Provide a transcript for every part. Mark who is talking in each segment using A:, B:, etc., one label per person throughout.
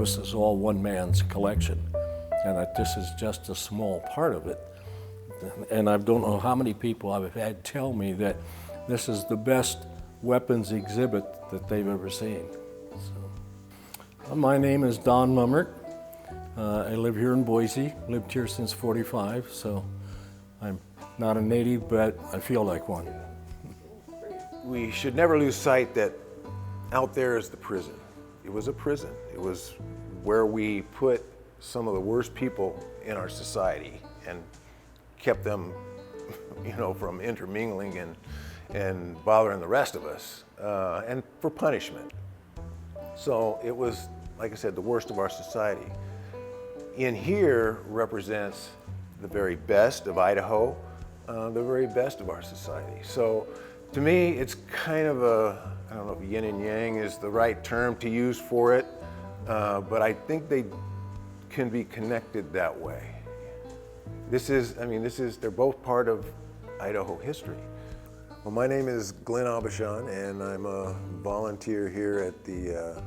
A: this is all one man's collection, and that this is just a small part of it. And I don't know how many people I've had tell me that this is the best weapons exhibit that they've ever seen. So, my name is Don Mummert. I live here in Boise, lived here since '45, so I'm not a native, but I feel like one.
B: We should never lose sight that out there is the prison. It was a prison. It was where we put some of the worst people in our society and kept them, from intermingling and bothering the rest of us, and for punishment. So it was, like I said, the worst of our society. In here represents the very best of Idaho, the very best of our society. So to me, it's kind of I don't know if yin and yang is the right term to use for it, but I think they can be connected that way. They're both part of Idaho history. Well, my name is Glenn Aubuchon, and I'm a volunteer here at the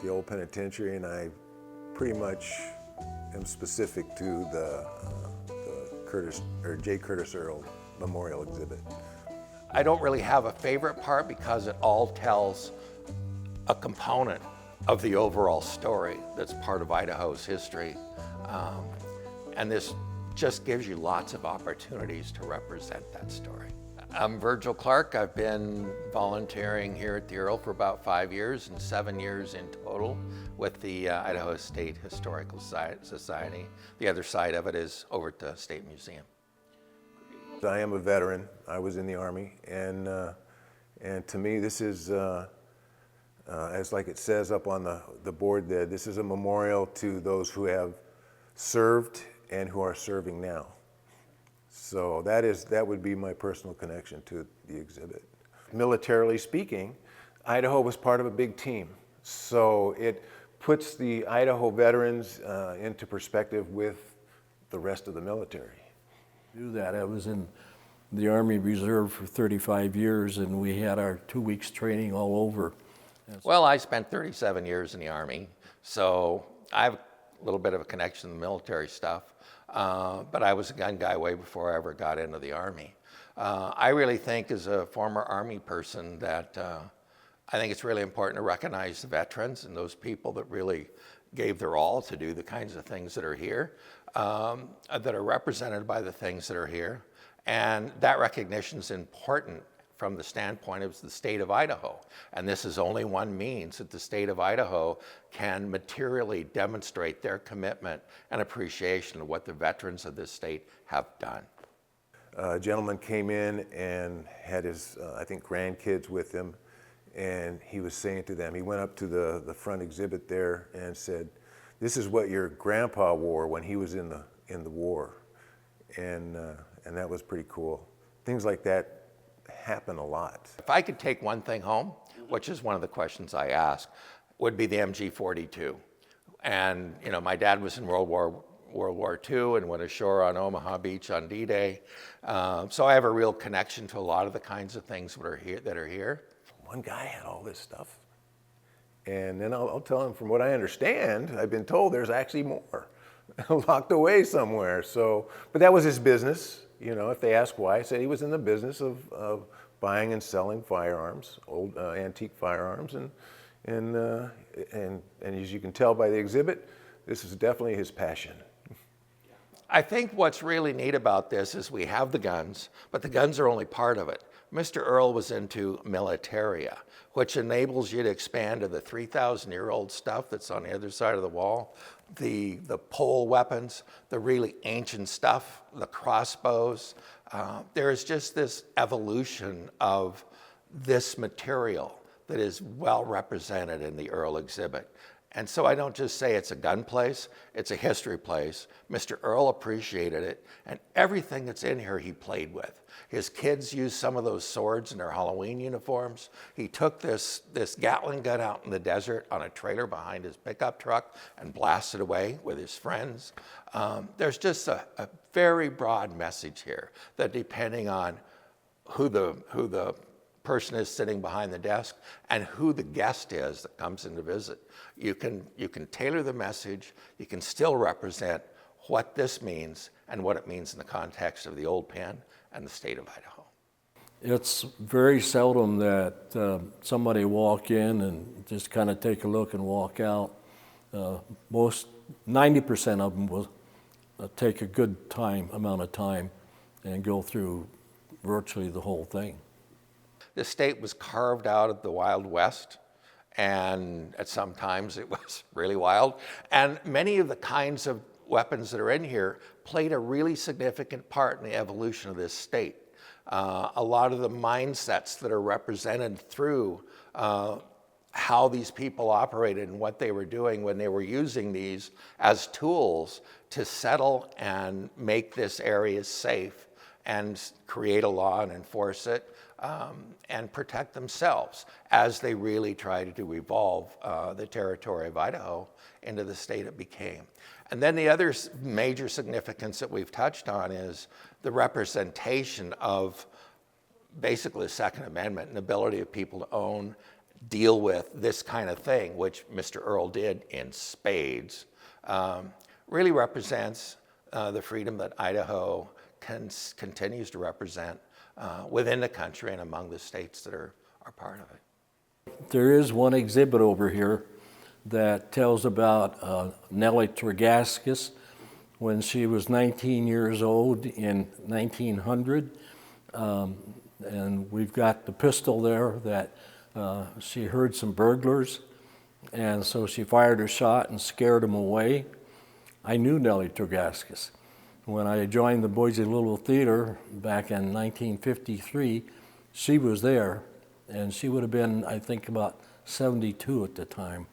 B: Old Penitentiary, and I pretty much am specific to the J. Curtis Earl Memorial exhibit.
C: I don't really have a favorite part because it all tells a component of the overall story that's part of Idaho's history. And this just gives you lots of opportunities to represent that story. I'm Virgil Clark. I've been volunteering here at the Earl for about 5 years and 7 years in total with the Idaho State Historical Society. The other side of it is over at the State Museum.
B: I am a veteran. I was in the Army, and to me this is, as like it says up on the board there, this is a memorial to those who have served and who are serving now. So that would be my personal connection to the exhibit. Militarily speaking, Idaho was part of a big team. So it puts the Idaho veterans into perspective with the rest of the military.
A: Do that. I was in the Army Reserve for 35 years, and we had our 2 weeks training all over.
C: Well, I spent 37 years in the Army, so I have a little bit of a connection to the military stuff, but I was a gun guy way before I ever got into the Army. I really think, as a former Army person, that I think it's really important to recognize the veterans and those people that really gave their all to do the kinds of things that are here, that are represented by the things that are here. And that recognition is important from the standpoint of the state of Idaho. And this is only one means that the state of Idaho can materially demonstrate their commitment and appreciation of what the veterans of this state have done.
B: A gentleman came in and had his, I think, grandkids with him, and he was saying to them, he went up to the front exhibit there and said, "This is what your grandpa wore when he was in the war," and that was pretty cool. Things like that happen a lot.
C: If I could take one thing home, which is one of the questions I ask, would be the MG-42. And my dad was in World War II and went ashore on Omaha Beach on D-Day, so I have a real connection to a lot of the kinds of things that are here.
B: One guy had all this stuff. And then I'll tell him, from what I understand, I've been told there's actually more locked away somewhere. So, but that was his business. If they ask why, I said he was in the business of buying and selling firearms, old antique firearms, and as you can tell by the exhibit, this is definitely his passion.
C: I think what's really neat about this is we have the guns, but the guns are only part of it. Mr. Earl was into militaria, which enables you to expand to the 3,000-year-old stuff that's on the other side of the wall, the pole weapons, the really ancient stuff, the crossbows. There is just this evolution of this material that is well represented in the Earl exhibit. And so I don't just say it's a gun place, it's a history place. Mr. Earl appreciated it, and everything that's in here he played with. His kids used some of those swords in their Halloween uniforms. He took this Gatling gun out in the desert on a trailer behind his pickup truck and blasted away with his friends. There's just a very broad message here that, depending on who the person is sitting behind the desk and who the guest is that comes in to visit. You can tailor the message, you can still represent what this means and what it means in the context of the old pen and the state of Idaho. It's
A: very seldom that somebody walk in and just kind of take a look and walk out.
C: 90% of them will take a good amount of time and go through virtually the whole thing. The state was carved out of the Wild West, and at some times it was really wild. And many of the kinds of weapons that are in here played a really significant part in the evolution of this state. A lot of the mindsets that are represented through how these people operated and what they were doing when they were using these as tools to settle and make this area safe and create a law and enforce it and protect themselves as they really tried to evolve the territory of Idaho into the state it became. And then the other major significance that we've touched on is the representation of basically the Second Amendment and the ability of people to own, deal with this kind of thing, which Mr. Earl did in spades, really represents the freedom that Idaho continues to represent within the country and among the states that are part of it.
A: There is one exhibit over here that tells about Nelly Tasus when she was 19 years old in 1900. And we've got the pistol there that she heard some burglars, and so she fired a shot and scared them away. I knew Nelly Tasus. When I joined the Boise Little Theater back in 1953, she was there, and she would have been, I think, about 72 at the time.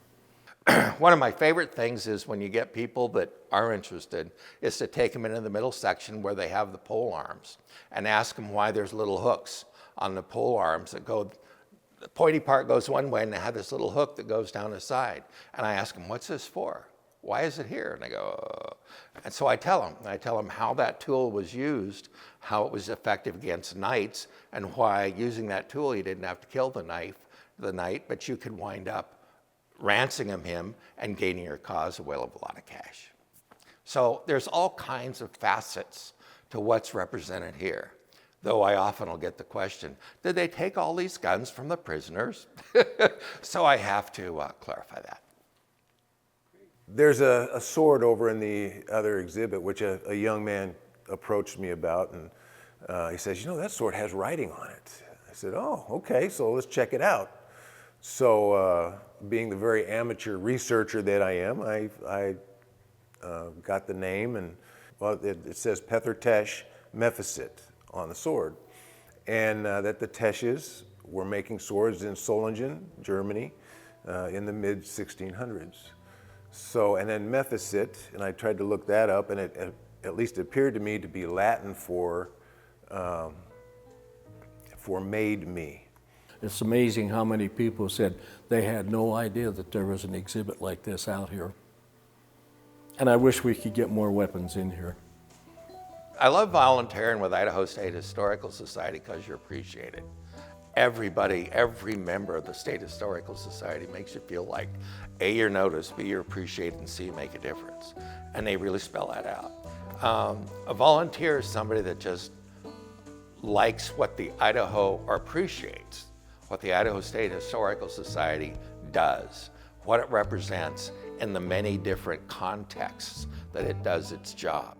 C: One of my favorite things is when you get people that are interested is to take them into the middle section where they have the pole arms and ask them why there's little hooks on the pole arms that go, the pointy part goes one way and they have this little hook that goes down the side. And I ask them, what's this for? Why is it here? And they go, oh. And so I tell them how that tool was used, how it was effective against knights, and why using that tool you didn't have to kill the knight, but you could wind up ransoming him and gaining your cause a whale of a lot of cash. So there's all kinds of facets to what's represented here. Though I often will get the question, did they take all these guns from the prisoners? So I have to clarify that.
B: There's a sword over in the other exhibit, which a young man approached me about, and he says, you know, that sword has writing on it. I said, oh, okay, so let's check it out. So being the very amateur researcher that I am, I got the name, and well, it says Pether-Tesch Mephisit on the sword, and that the Tesches were making swords in Solingen, Germany, in the mid-1600s. So, and then Mephisit, and I tried to look that up, and it at least appeared to me to be Latin for made me.
A: It's amazing how many people said they had no idea that there was an exhibit like this out here. And I wish we could get more weapons in here.
C: I love volunteering with Idaho State Historical Society because you're appreciated. Everybody, every member of the State Historical Society makes you feel like A, you're noticed, B, you're appreciated, and C, you make a difference. And they really spell that out. A volunteer is somebody that just likes what the Idaho, or appreciates what the Idaho State Historical Society does, what it represents in the many different contexts that it does its job.